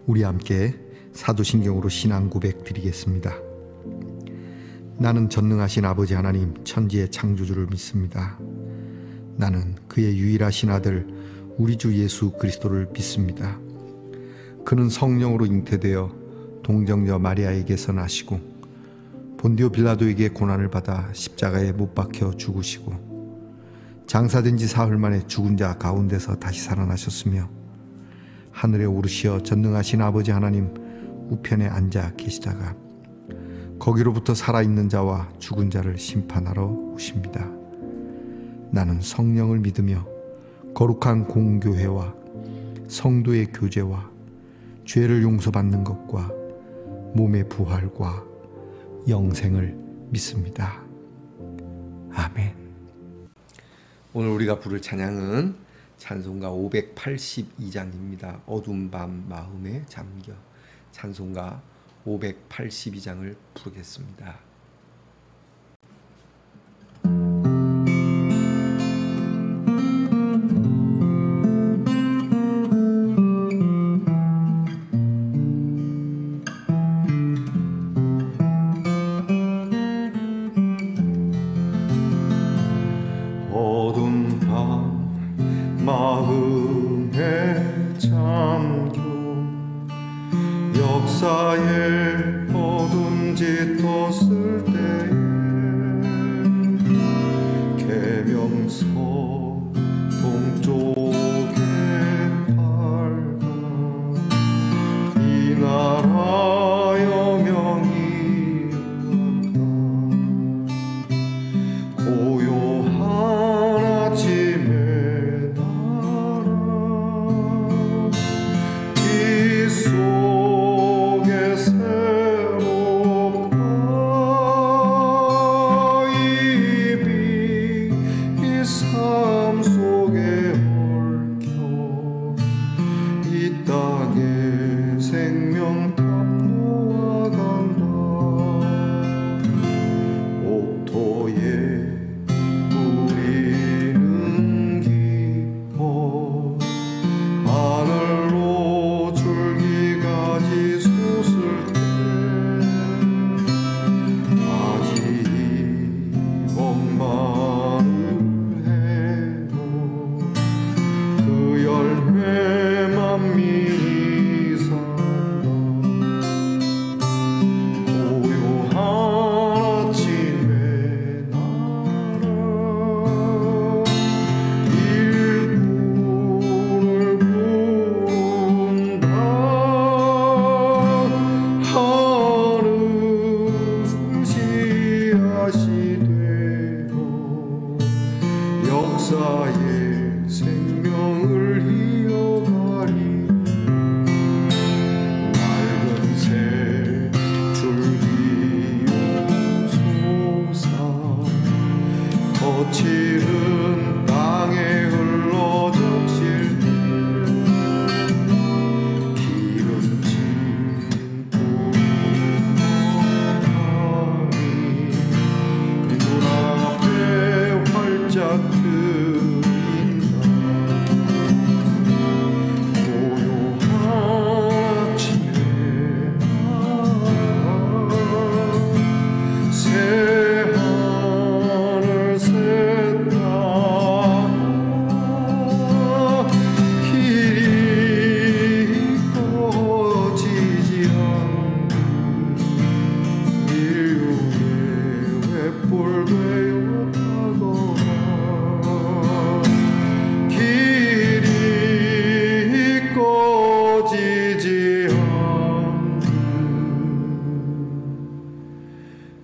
우리 함께 사도신경으로 신앙 고백 드리겠습니다. 나는 전능하신 아버지 하나님 천지의 창조주를 믿습니다. 나는 그의 유일하신 아들 우리 주 예수 그리스도를 믿습니다. 그는 성령으로 잉태되어 동정녀 마리아에게서 나시고 본디오 빌라도에게 고난을 받아 십자가에 못 박혀 죽으시고 장사된 지 사흘 만에 죽은 자 가운데서 다시 살아나셨으며 하늘에 오르시어 전능하신 아버지 하나님 우편에 앉아 계시다가 거기로부터 살아있는 자와 죽은 자를 심판하러 오십니다. 나는 성령을 믿으며 거룩한 공교회와 성도의 교제와 죄를 용서받는 것과 몸의 부활과 영생을 믿습니다. 아멘. 오늘 우리가 부를 찬양은 찬송가 582장입니다. 어두운 밤 마음에 잠겨. 찬송가 582장을 부르겠습니다. 어두운 밤 마음에 잠겨 역사에 어둠 짙었을 때에 계명서 동쪽에 밝아 이 나라 여명이 왔다. 고요한 아침에 날아 이 속에 새롭다. 입이 이 삶 속에 얽혀 이 땅에 생명 탐로와 간다. 옥토에 우리는 기뻐 하늘로 줄기까지 솟을 때 아직 엄마를 해도 그 열매 만민이 산다. 고요한 아침에 날아 일꾼을 부른다. 하늘 씨앗이 되어 역사의 생명을 이어가리. 맑은 새 줄기 오소서 거칠은 땅에 흘러적실 때 기름진 불이 눈앞에 활짝 트인다. 고요한 아침에 새 하늘 새 땅 길이 꺼지지 않는 인류의 횃불 되어 타거라. 길이 꺼지지 않는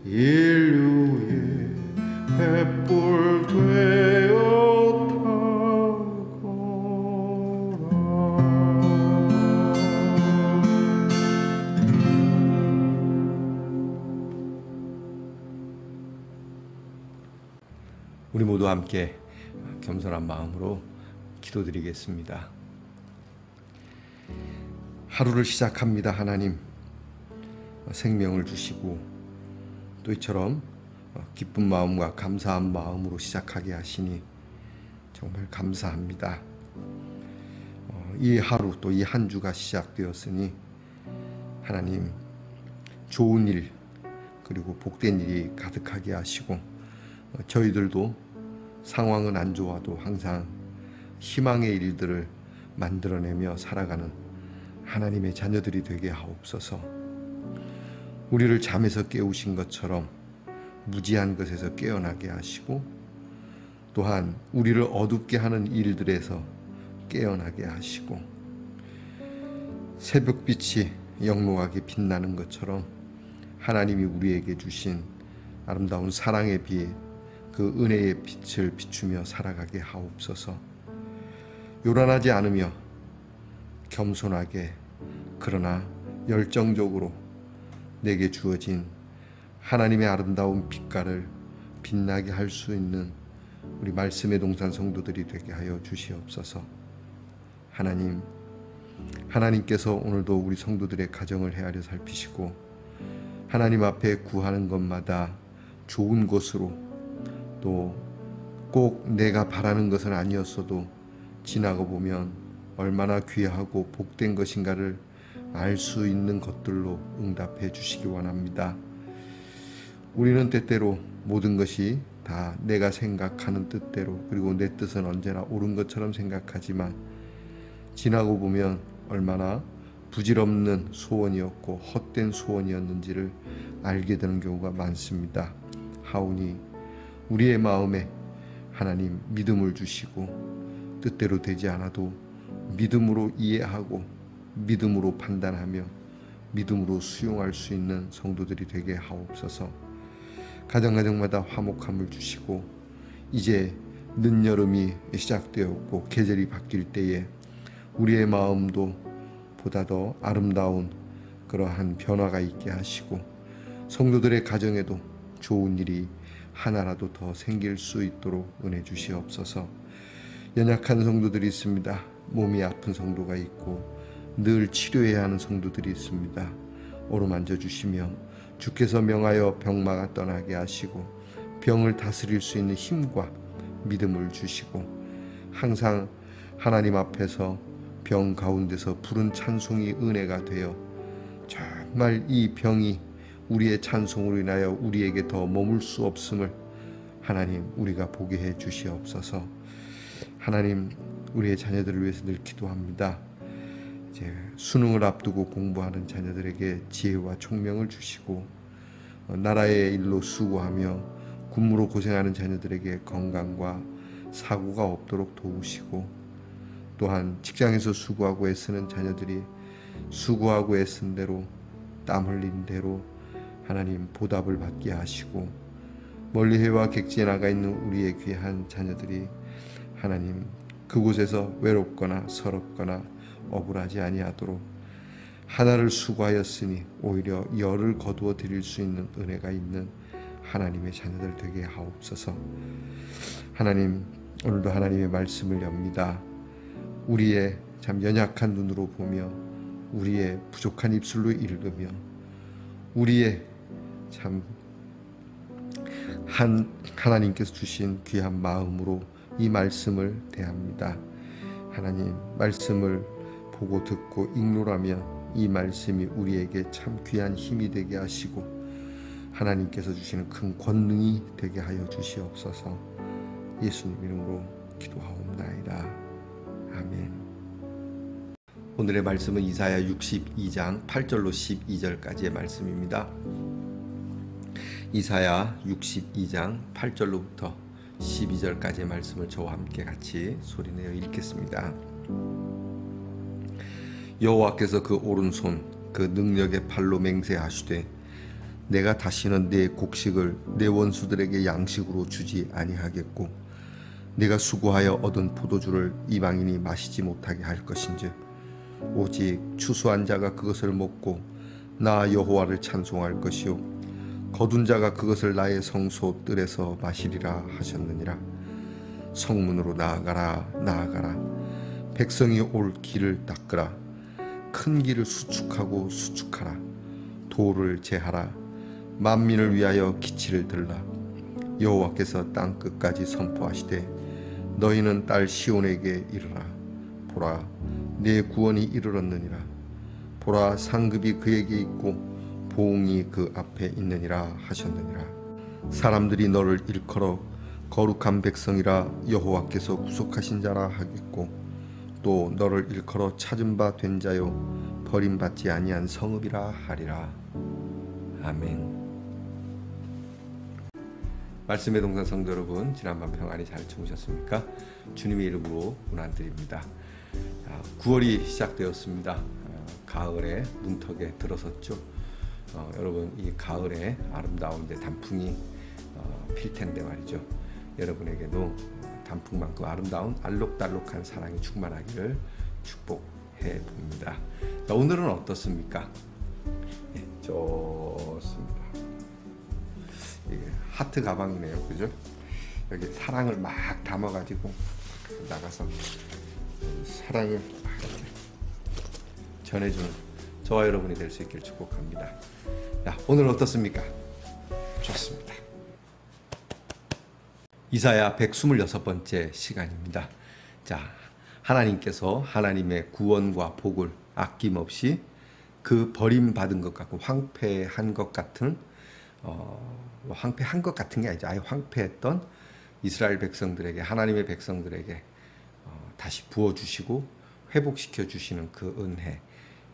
인류의 횃불 되어 우리 모두 함께 겸손한 마음으로 기도드리겠습니다. 하루를 시작합니다. 하나님, 생명을 주시고 또 이처럼 기쁜 마음과 감사한 마음으로 시작하게 하시니 정말 감사합니다. 이 하루 또 이 한 주가 시작되었으니 하나님 좋은 일 그리고 복된 일이 가득하게 하시고 저희들도 상황은 안 좋아도 항상 희망의 일들을 만들어내며 살아가는 하나님의 자녀들이 되게 하옵소서. 우리를 잠에서 깨우신 것처럼 무지한 것에서 깨어나게 하시고 또한 우리를 어둡게 하는 일들에서 깨어나게 하시고 새벽빛이 영롱하게 빛나는 것처럼 하나님이 우리에게 주신 아름다운 사랑의 빛, 그 은혜의 빛을 비추며 살아가게 하옵소서. 요란하지 않으며 겸손하게 그러나 열정적으로 내게 주어진 하나님의 아름다운 빛깔을 빛나게 할 수 있는 우리 말씀의 동산 성도들이 되게 하여 주시옵소서. 하나님께서 오늘도 우리 성도들의 가정을 헤아려 살피시고 하나님 앞에 구하는 것마다 좋은 것으로 또 꼭 내가 바라는 것은 아니었어도 지나고 보면 얼마나 귀하고 복된 것인가를 알 수 있는 것들로 응답해 주시기 원합니다. 우리는 때때로 모든 것이 다 내가 생각하는 뜻대로 그리고 내 뜻은 언제나 옳은 것처럼 생각하지만 지나고 보면 얼마나 부질없는 소원이었고 헛된 소원이었는지를 알게 되는 경우가 많습니다. 하오니 우리의 마음에 하나님 믿음을 주시고 뜻대로 되지 않아도 믿음으로 이해하고 믿음으로 판단하며 믿음으로 수용할 수 있는 성도들이 되게 하옵소서. 가정마다 화목함을 주시고 이제 늦여름이 시작되었고 계절이 바뀔 때에 우리의 마음도 보다 더 아름다운 그러한 변화가 있게 하시고 성도들의 가정에도 좋은 일이 하나라도 더 생길 수 있도록 은혜 주시옵소서. 연약한 성도들이 있습니다. 몸이 아픈 성도가 있고 늘 치료해야 하는 성도들이 있습니다. 어루만져 주시며 주께서 명하여 병마가 떠나게 하시고 병을 다스릴 수 있는 힘과 믿음을 주시고 항상 하나님 앞에서 병 가운데서 부른 찬송이 은혜가 되어 정말 이 병이 우리의 찬송으로 인하여 우리에게 더 머물 수 없음을 하나님 우리가 보게 해 주시옵소서. 하나님 우리의 자녀들을 위해서 늘 기도합니다. 이제 수능을 앞두고 공부하는 자녀들에게 지혜와 총명을 주시고 나라의 일로 수고하며 군무로 고생하는 자녀들에게 건강과 사고가 없도록 도우시고 또한 직장에서 수고하고 애쓰는 자녀들이 수고하고 애쓴 대로 땀 흘린 대로 하나님 보답을 받게 하시고 멀리 해와 객지에 나가 있는 우리의 귀한 자녀들이 하나님 그곳에서 외롭거나 서럽거나 억울하지 아니하도록 하나를 수고하였으니 오히려 열을 거두어 드릴 수 있는 은혜가 있는 하나님의 자녀들 되게 하옵소서. 하나님 오늘도 하나님의 말씀을 엽니다. 우리의 참 연약한 눈으로 보며 우리의 부족한 입술로 읽으며 우리의 참 하나님께서 주신 귀한 마음으로 이 말씀을 대합니다. 하나님 말씀을 보고 듣고 읽노라면 이 말씀이 우리에게 참 귀한 힘이 되게 하시고 하나님께서 주시는 큰 권능이 되게 하여 주시옵소서. 예수님 이름으로 기도하옵나이다. 아멘. 오늘의 말씀은 이사야 62장 8절로 12절까지의 말씀입니다. 이사야 62장 8절로부터 12절까지의 말씀을 저와 함께 같이 소리내어 읽겠습니다. 여호와께서 그 오른손 그 능력의 팔로 맹세하시되 내가 다시는 내 곡식을 내 원수들에게 양식으로 주지 아니하겠고 내가 수고하여 얻은 포도주를 이방인이 마시지 못하게 할 것인즉 오직 추수한 자가 그것을 먹고 나 여호와를 찬송할 것이요 거둔 자가 그것을 나의 성소 뜰에서 마시리라 하셨느니라. 성문으로 나아가라 나아가라. 백성이 올 길을 닦으라. 큰 길을 수축하고 수축하라. 도를 제하라. 만민을 위하여 기치를 들라. 여호와께서 땅 끝까지 선포하시되 너희는 딸 시온에게 이르라. 보라 내 구원이 이르렀느니라. 보라 상급이 그에게 있고 보응이 그 앞에 있느니라 하셨느니라. 사람들이 너를 일컬어 거룩한 백성이라 여호와께서 구속하신 자라 하겠고 또 너를 일컬어 찾은 바 된 자요 버림받지 아니한 성읍이라 하리라. 아멘. 말씀의 동산 성도 여러분, 지난밤 평안히 잘 주무셨습니까? 주님의 이름으로 문안드립니다. 9월이 시작되었습니다. 가을의 문턱에 들어섰죠. 여러분, 이 가을에 아름다운 이제 단풍이 필 텐데 말이죠. 여러분에게도 단풍만큼 아름다운 알록달록한 사랑이 충만하기를 축복해 봅니다. 자, 오늘은 어떻습니까? 네, 좋습니다. 이게 하트 가방이네요, 그죠? 여기 사랑을 막 담아가지고 나가서 사랑을 막 이렇게 전해주는 저와 여러분이 될 수 있길 축복합니다. 자, 오늘 어떻습니까? 좋습니다. 이사야 126번째 시간입니다. 자, 하나님께서 하나님의 구원과 복을 아낌없이 그 버림받은 것 같고 황폐한 것 같은 황폐한 것 같은 게 아니죠. 아예 황폐했던 이스라엘 백성들에게, 하나님의 백성들에게 다시 부어주시고 회복시켜 주시는 그 은혜,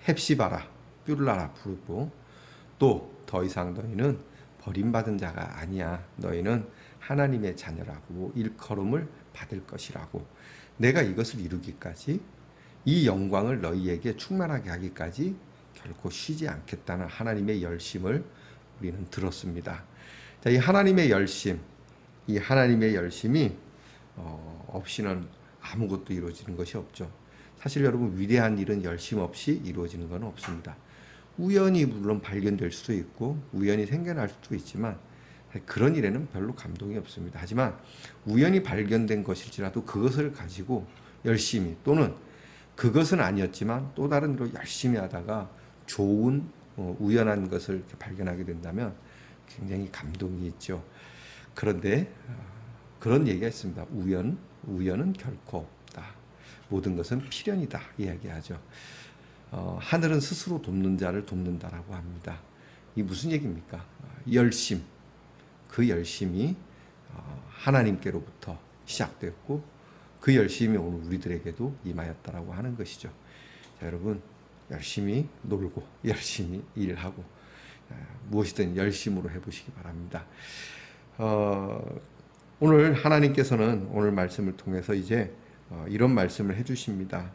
헵시바라 뷸라라 부르고 또 더 이상 너희는 버림받은 자가 아니야. 너희는 하나님의 자녀라고 일컬음을 받을 것이라고, 내가 이것을 이루기까지, 이 영광을 너희에게 충만하게 하기까지 결코 쉬지 않겠다는 하나님의 열심을 우리는 들었습니다. 자, 이 하나님의 열심, 이 하나님의 열심이 없이는 아무것도 이루어지는 것이 없죠. 사실 여러분, 위대한 일은 열심 없이 이루어지는 건 없습니다. 우연히 물론 발견될 수도 있고 우연히 생겨날 수도 있지만 그런 일에는 별로 감동이 없습니다. 하지만 우연히 발견된 것일지라도 그것을 가지고 열심히, 또는 그것은 아니었지만 또 다른 일로 열심히 하다가 좋은 우연한 것을 이렇게 발견하게 된다면 굉장히 감동이 있죠. 그런데 그런 얘기가 있습니다. 우연은 결코 없다. 모든 것은 필연이다 이야기하죠. 하늘은 스스로 돕는 자를 돕는다라고 합니다. 이 무슨 얘기입니까? 열심, 그 열심이 하나님께로부터 시작됐고 그 열심이 오늘 우리들에게도 임하였다라고 하는 것이죠. 자, 여러분, 열심히 놀고 열심히 일하고 무엇이든 열심으로 해보시기 바랍니다. 오늘 하나님께서는 오늘 말씀을 통해서 이제 이런 말씀을 해주십니다.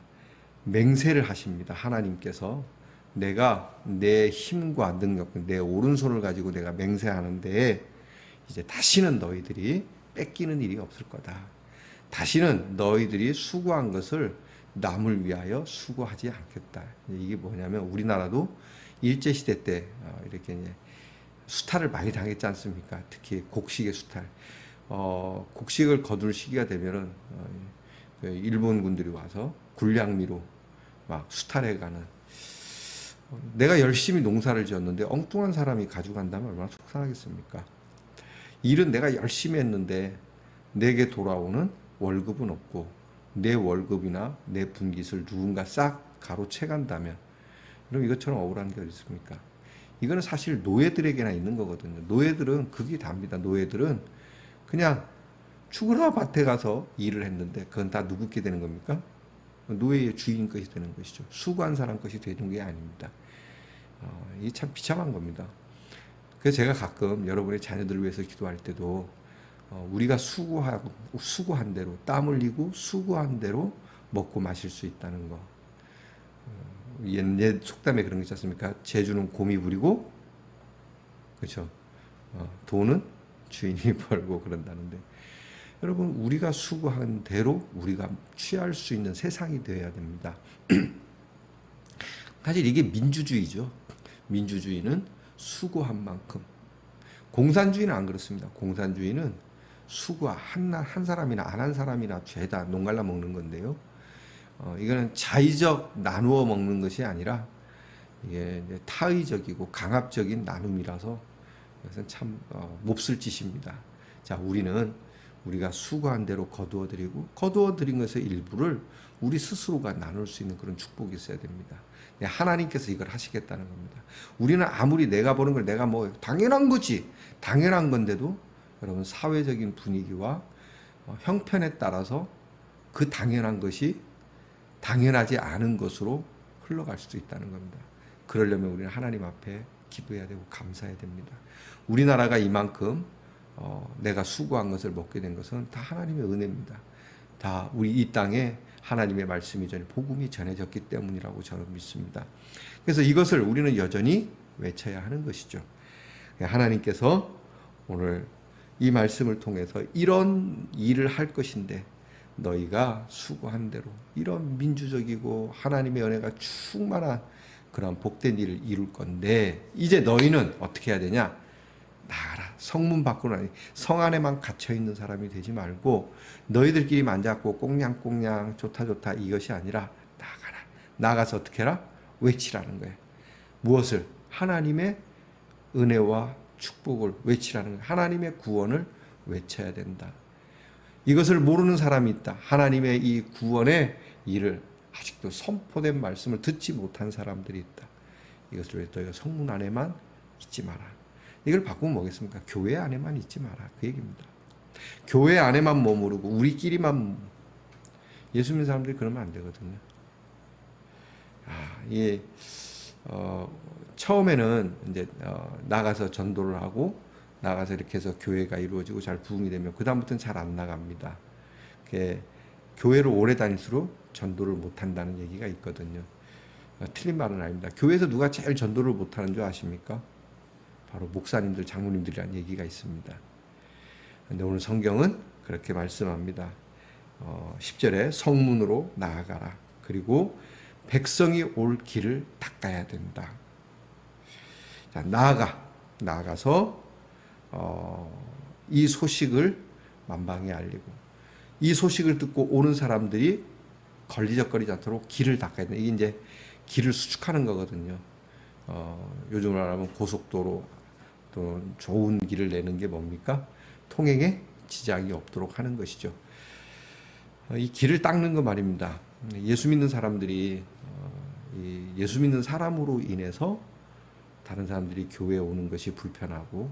맹세를 하십니다. 하나님께서 내가 내 힘과 능력, 내 오른손을 가지고 내가 맹세하는데 이제 다시는 너희들이 뺏기는 일이 없을 거다. 다시는 너희들이 수고한 것을 남을 위하여 수고하지 않겠다. 이게 뭐냐면, 우리나라도 일제시대 때 이렇게 이제 수탈을 많이 당했지 않습니까? 특히 곡식의 수탈. 곡식을 거둘 시기가 되면은 일본군들이 와서 군량미로 막 수탈해가는, 내가 열심히 농사를 지었는데 엉뚱한 사람이 가져간다면 얼마나 속상하겠습니까? 일은 내가 열심히 했는데 내게 돌아오는 월급은 없고 내 월급이나 내 분깃을 누군가 싹 가로채간다면, 그럼 이것처럼 억울한 게 어디 있습니까? 이거는 사실 노예들에게나 있는 거거든요. 노예들은 그게 답니다. 노예들은 그냥 죽으나 밭에 가서 일을 했는데 그건 다 누구께 되는 겁니까? 노예의 주인 것이 되는 것이죠. 수고한 사람 것이 되는 게 아닙니다. 이게 참 비참한 겁니다. 그래서 제가 가끔 여러분의 자녀들을 위해서 기도할 때도 우리가 수고한 대로, 땀 흘리고 수고한 대로 먹고 마실 수 있다는 거. 옛 속담에 그런 게 있지 않습니까? 재주는 곰이 부리고, 그렇죠? 돈은 주인이 벌고 그런다는데, 여러분, 우리가 수고한 대로 우리가 취할 수 있는 세상이 되어야 됩니다. 사실 이게 민주주의죠. 민주주의는 수고한 만큼. 공산주의는 안 그렇습니다. 공산주의는 수고 한 사람이나 안 한 사람이나 죄다 농갈라 먹는 건데요. 이거는 자의적 나누어 먹는 것이 아니라 이게 이제 타의적이고 강압적인 나눔이라서 이것은 참 몹쓸 짓입니다. 자, 우리는 우리가 수고한 대로 거두어드리고 거두어드린 것의 일부를 우리 스스로가 나눌 수 있는 그런 축복이 있어야 됩니다. 하나님께서 이걸 하시겠다는 겁니다. 우리는 아무리 내가 보는 걸 내가 뭐 당연한 거지, 당연한 건데도 여러분 사회적인 분위기와 형편에 따라서 그 당연한 것이 당연하지 않은 것으로 흘러갈 수도 있다는 겁니다. 그러려면 우리는 하나님 앞에 기도해야 되고 감사해야 됩니다. 우리나라가 이만큼 내가 수고한 것을 먹게 된 것은 다 하나님의 은혜입니다. 다 우리 이 땅에 하나님의 말씀이 복음이 전해졌기 때문이라고 저는 믿습니다. 그래서 이것을 우리는 여전히 외쳐야 하는 것이죠. 하나님께서 오늘 이 말씀을 통해서 이런 일을 할 것인데 너희가 수고한 대로 이런 민주적이고 하나님의 은혜가 충만한 그런 복된 일을 이룰 건데 이제 너희는 어떻게 해야 되냐? 나가라. 성문 밖으로 아니 성 안에만 갇혀 있는 사람이 되지 말고 너희들끼리만 앉았고 꽁냥꽁냥 좋다 이것이 아니라 나가라. 나가서 어떻게 해라? 외치라는 거예요. 무엇을? 하나님의 은혜와 축복을 외치라는 거예요. 하나님의 구원을 외쳐야 된다. 이것을 모르는 사람이 있다. 하나님의 이 구원의 일을 아직도 선포된 말씀을 듣지 못한 사람들이 있다. 이것을 왜 너희가 성문 안에만 있지 마라. 이걸 바꾸면 뭐겠습니까? 교회 안에만 있지 마라. 그 얘기입니다. 교회 안에만 머무르고 우리끼리만 예수 믿는 사람들이 그러면 안 되거든요. 처음에는 이제 나가서 전도를 하고 나가서 이렇게 해서 교회가 이루어지고 잘 부흥이 되면 그 다음부터는 잘 안 나갑니다. 교회를 오래 다닐수록 전도를 못 한다는 얘기가 있거든요. 틀린 말은 아닙니다. 교회에서 누가 제일 전도를 못 하는 줄 아십니까? 바로 목사님들, 장로님들이라는 얘기가 있습니다. 그런데 오늘 성경은 그렇게 말씀합니다. 10절에 성문으로 나아가라. 그리고 백성이 올 길을 닦아야 된다. 자, 나아가서 이 소식을 만방에 알리고 이 소식을 듣고 오는 사람들이 걸리적거리지 않도록 길을 닦아야 된다. 이게 이제 길을 수축하는 거거든요. 요즘으로 말하면 고속도로 또 좋은 길을 내는 게 뭡니까? 통행에 지장이 없도록 하는 것이죠. 이 길을 닦는 거 말입니다. 예수 믿는 사람들이 예수 믿는 사람으로 인해서 다른 사람들이 교회에 오는 것이 불편하고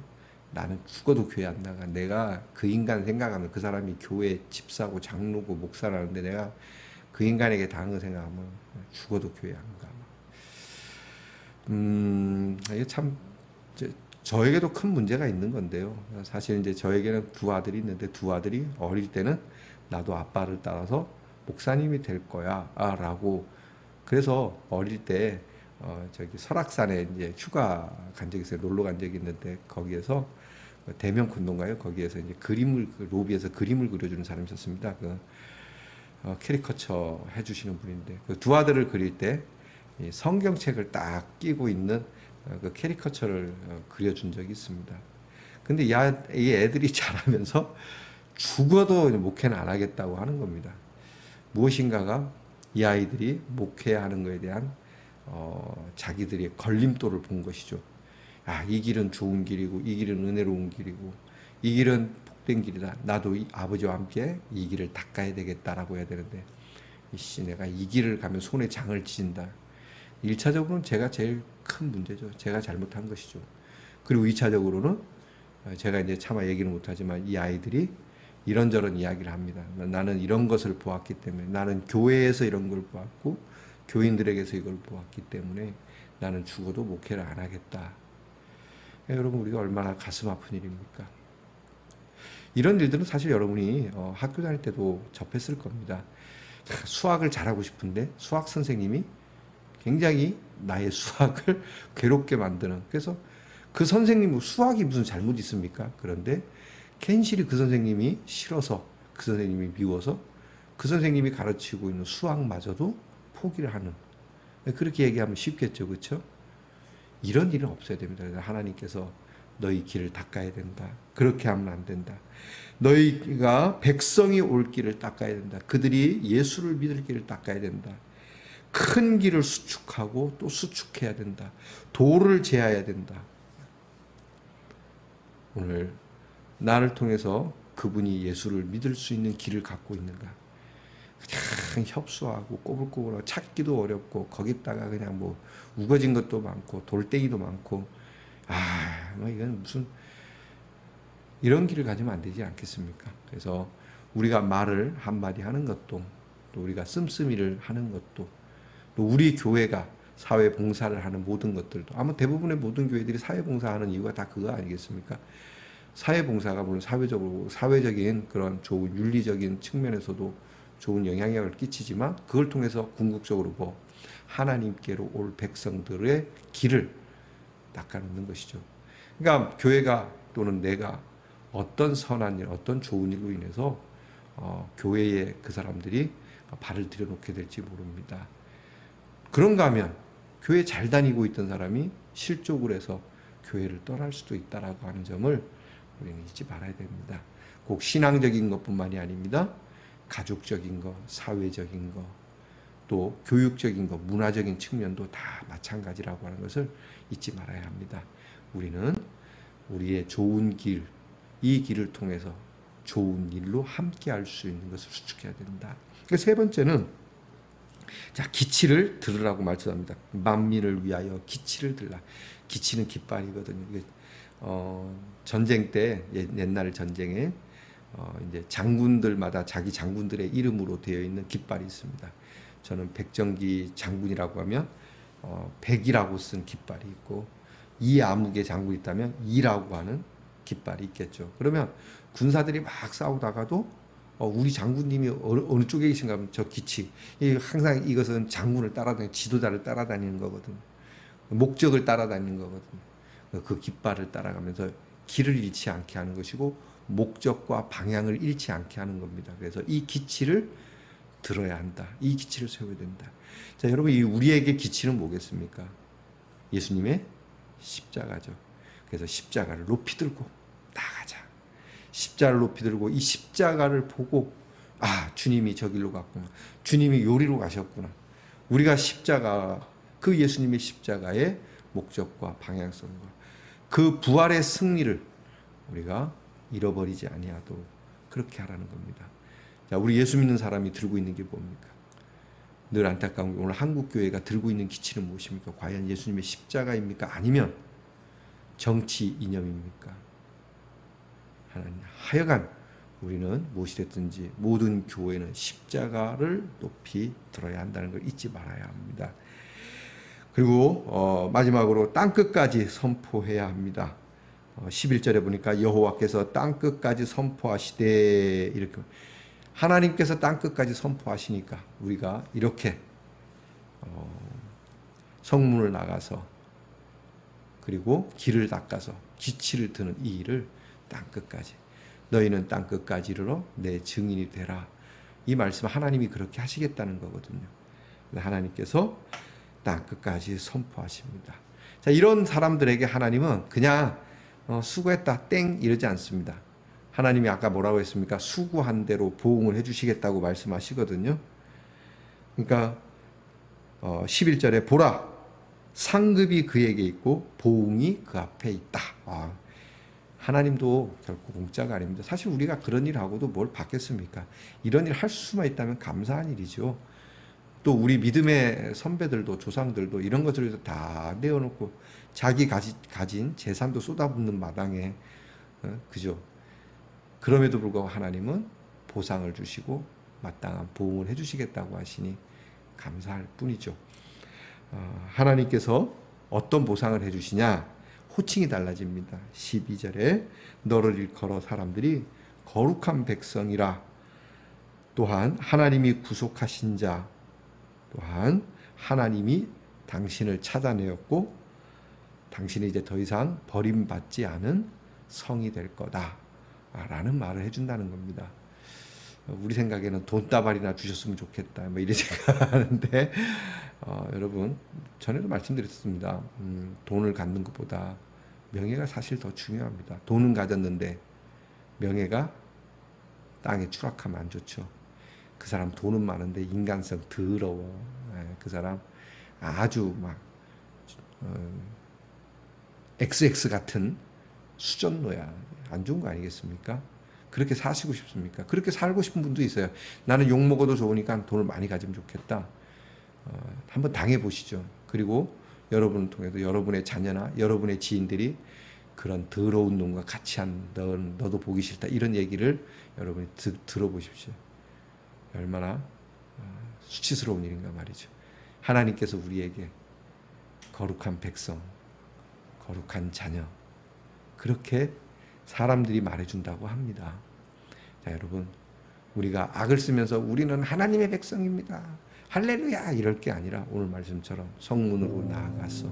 나는 죽어도 교회 안 나가. 내가 그 인간 생각하면 그 사람이 교회 집사고 장로고 목사라는데 내가 그 인간에게 당한 거 생각하면 죽어도 교회 안 가. 이게 참 저에게도 큰 문제가 있는 건데요. 사실 이제 저에게는 두 아들이 있는데 두 아들이 어릴 때는 나도 아빠를 따라서 목사님이 될 거야 라고 그래서 어릴 때 저기 설악산에 이제 휴가 간 적이 있어요. 놀러 간 적이 있는데 거기에서 대명군동가요. 거기에서 이제 그림을 로비에서 그림을 그려주는 사람이 있었습니다. 캐리커처 해주시는 분인데 그 두 아들을 그릴 때 성경책을 딱 끼고 있는 그 캐리커처를 그려준 적이 있습니다. 근데 이 애들이 자라면서 죽어도 목회는 안 하겠다고 하는 겁니다. 무엇인가가 이 아이들이 목회하는 것에 대한 자기들의 걸림돌을 본 것이죠. 이 길은 좋은 길이고 이 길은 은혜로운 길이고 이 길은 복된 길이다. 나도 아버지와 함께 이 길을 닦아야 되겠다라고 해야 되는데 내가 이 길을 가면 손에 장을 지진다. 1차적으로는 제가 제일 큰 문제죠. 제가 잘못한 것이죠. 그리고 2차적으로는 제가 이제 차마 얘기는 못하지만 이 아이들이 이런저런 이야기를 합니다. 나는 이런 것을 보았기 때문에 나는 교회에서 이런 걸 보았고 교인들에게서 이걸 보았기 때문에 나는 죽어도 목회를 안 하겠다. 여러분 우리가 얼마나 가슴 아픈 일입니까? 이런 일들은 사실 여러분이 학교 다닐 때도 접했을 겁니다. 수학을 잘하고 싶은데 수학 선생님이 굉장히 나의 수학을 괴롭게 만드는 그래서 그 선생님 수학이 무슨 잘못 있습니까? 그런데 괜시리 그 선생님이 싫어서 그 선생님이 미워서 그 선생님이 가르치고 있는 수학마저도 포기를 하는 그렇게 얘기하면 쉽겠죠. 그렇죠? 이런 일은 없어야 됩니다. 하나님께서 너희 길을 닦아야 된다. 그렇게 하면 안 된다. 너희가 백성이 올 길을 닦아야 된다. 그들이 예수를 믿을 길을 닦아야 된다. 큰 길을 수축하고 또 수축해야 된다. 도를 제해야 된다. 오늘 나를 통해서 그분이 예수를 믿을 수 있는 길을 갖고 있는가? 그냥 협소하고 꼬불꼬불하고 찾기도 어렵고 거기다가 그냥 뭐 우거진 것도 많고 돌덩이도 많고 뭐 이건 무슨 이런 길을 가지면 안 되지 않겠습니까? 그래서 우리가 말을 한마디 하는 것도 또 우리가 씀씀이를 하는 것도 또 우리 교회가 사회 봉사를 하는 모든 것들도 아마 대부분의 모든 교회들이 사회 봉사하는 이유가 다 그거 아니겠습니까? 사회 봉사가 물론 사회적인 그런 좋은 윤리적인 측면에서도 좋은 영향력을 끼치지만 그걸 통해서 궁극적으로 뭐 하나님께로 올 백성들의 길을 닦아놓는 것이죠. 그러니까 교회가 또는 내가 어떤 선한 일, 어떤 좋은 일로 인해서 교회에 그 사람들이 발을 들여놓게 될지 모릅니다. 그런가 하면 교회 잘 다니고 있던 사람이 실족을 해서 교회를 떠날 수도 있다라고 하는 점을 우리는 잊지 말아야 됩니다. 꼭 신앙적인 것뿐만이 아닙니다. 가족적인 것, 사회적인 것, 또 교육적인 것, 문화적인 측면도 다 마찬가지라고 하는 것을 잊지 말아야 합니다. 우리는 우리의 좋은 길, 이 길을 통해서 좋은 일로 함께 할 수 있는 것을 수축해야 된다. 세 번째는 자, 기치를 들으라고 말씀합니다. 만민을 위하여 기치를 들라. 기치는 깃발이거든요. 이게 전쟁 때 옛날 전쟁에 이제 장군들마다 자기 장군들의 이름으로 되어 있는 깃발이 있습니다. 저는 백정기 장군이라고 하면 백이라고 쓴 깃발이 있고 이아무개 장군이 있다면 이라고 하는 깃발이 있겠죠. 그러면 군사들이 막 싸우다가도 우리 장군님이 어느 쪽에 계신가 하면 저 기치. 항상 이것은 장군을 따라다니는 지도자를 따라다니는 거거든. 목적을 따라다니는 거거든. 그 깃발을 따라가면서 길을 잃지 않게 하는 것이고 목적과 방향을 잃지 않게 하는 겁니다. 그래서 이 기치를 들어야 한다. 이 기치를 세워야 된다. 자, 여러분, 이 우리에게 기치는 뭐겠습니까? 예수님의 십자가죠. 그래서 십자가를 높이 들고 나가자. 십자가를 높이 들고 이 십자가를 보고 주님이 저 길로 갔구나. 주님이 요리로 가셨구나. 우리가 십자가, 그 예수님의 십자가의 목적과 방향성과 그 부활의 승리를 우리가 잃어버리지 아니하도록 그렇게 하라는 겁니다. 자, 우리 예수 믿는 사람이 들고 있는 게 뭡니까? 늘 안타까운 게 오늘 한국 교회가 들고 있는 기치는 무엇입니까? 과연 예수님의 십자가입니까? 아니면 정치 이념입니까? 하나님, 하여간 우리는 무엇이 됐든지 모든 교회는 십자가를 높이 들어야 한다는 걸 잊지 말아야 합니다. 그리고 마지막으로 땅끝까지 선포해야 합니다. 11절에 보니까 여호와께서 땅끝까지 선포하시되 이렇게 하나님께서 땅끝까지 선포하시니까 우리가 이렇게 성문을 나가서 그리고 길을 닦아서 기치를 드는 이 일을 땅끝까지 너희는 땅끝까지 이르러 내 증인이 되라. 이 말씀 하나님이 그렇게 하시겠다는 거거든요. 하나님께서 땅끝까지 선포하십니다. 자, 이런 사람들에게 하나님은 그냥 수고했다 땡 이러지 않습니다. 하나님이 아까 뭐라고 했습니까? 수고한 대로 보응을 해주시겠다고 말씀하시거든요. 그러니까 11절에 보라 상급이 그에게 있고 보응이 그 앞에 있다. 하나님도 결코 공짜가 아닙니다. 사실 우리가 그런 일 하고도 뭘 받겠습니까? 이런 일 할 수만 있다면 감사한 일이죠. 또 우리 믿음의 선배들도 조상들도 이런 것을 위해서 다 내어놓고 자기 가진 재산도 쏟아붓는 마당에 그죠? 그럼에도 불구하고 하나님은 보상을 주시고 마땅한 보응을 해주시겠다고 하시니 감사할 뿐이죠. 하나님께서 어떤 보상을 해주시냐? 호칭이 달라집니다. 12절에 너를 일컬어 사람들이 거룩한 백성이라. 또한 하나님이 구속하신 자, 또한 하나님이 당신을 찾아내었고 당신이 이제 더 이상 버림받지 않은 성이 될 거다 라는 말을 해준다는 겁니다. 우리 생각에는 돈다발이나 주셨으면 좋겠다 뭐 이런 생각하는데 여러분 전에도 말씀드렸습니다. 돈을 갖는 것보다 명예가 사실 더 중요합니다. 돈은 가졌는데 명예가 땅에 추락하면 안 좋죠. 그 사람 돈은 많은데 인간성 더러워. 그 사람 아주 막 XX 같은 수전노야. 안 좋은 거 아니겠습니까? 그렇게 사시고 싶습니까? 그렇게 살고 싶은 분도 있어요. 나는 욕 먹어도 좋으니까 돈을 많이 가지면 좋겠다. 한번 당해보시죠. 그리고 여러분을 통해서 여러분의 자녀나 여러분의 지인들이 그런 더러운 놈과 같이 한 너도 보기 싫다 이런 얘기를 여러분이 들어보십시오. 얼마나 수치스러운 일인가 말이죠. 하나님께서 우리에게 거룩한 백성, 거룩한 자녀 그렇게 사람들이 말해준다고 합니다. 자, 여러분, 우리가 악을 쓰면서 우리는 하나님의 백성입니다, 할렐루야 이럴 게 아니라 오늘 말씀처럼 성문으로 나아가서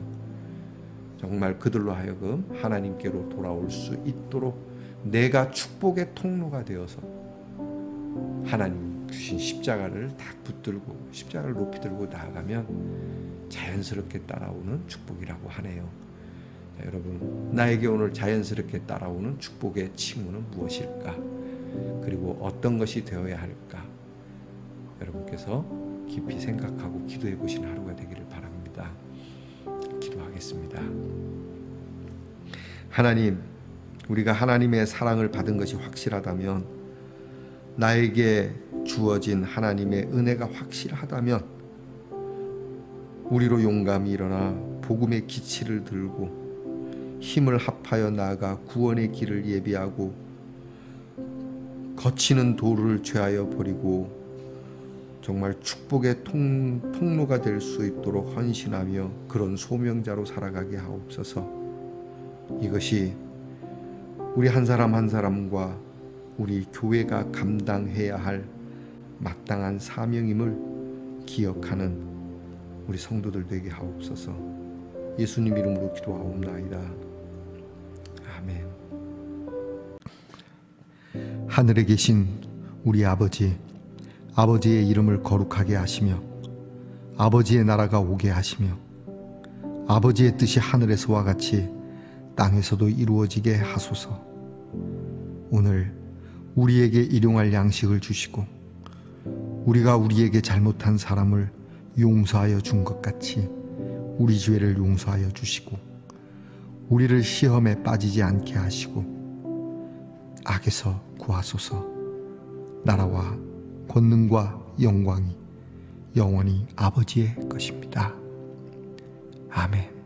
정말 그들로 하여금 하나님께로 돌아올 수 있도록 내가 축복의 통로가 되어서 하나님 주신 십자가를 다 붙들고 십자가를 높이 들고 나아가면 자연스럽게 따라오는 축복이라고 하네요. 자, 여러분, 나에게 오늘 자연스럽게 따라오는 축복의 칭호는 무엇일까? 그리고 어떤 것이 되어야 할까? 여러분께서 깊이 생각하고 기도해 보시는 하루가 되기를 바랍니다. 기도하겠습니다. 하나님, 우리가 하나님의 사랑을 받은 것이 확실하다면, 나에게 주어진 하나님의 은혜가 확실하다면 우리로 용감히 일어나 복음의 기치를 들고 힘을 합하여 나아가 구원의 길을 예비하고 거치는 도를 죄하여 버리고 정말 축복의 통로가 될 수 있도록 헌신하며 그런 소명자로 살아가게 하옵소서. 이것이 우리 한 사람 한 사람과 우리 교회가 감당해야 할 마땅한 사명임을 기억하는 우리 성도들 되게 하옵소서. 예수님 이름으로 기도하옵나이다. 아멘. 하늘에 계신 우리 아버지, 아버지의 이름을 거룩하게 하시며 아버지의 나라가 오게 하시며 아버지의 뜻이 하늘에서와 같이 땅에서도 이루어지게 하소서. 오늘 우리에게 일용할 양식을 주시고 우리가 우리에게 잘못한 사람을 용서하여 준 것 같이 우리 죄를 용서하여 주시고 우리를 시험에 빠지지 않게 하시고 악에서 구하소서. 나라와 권능과 영광이 영원히 아버지의 것입니다. 아멘.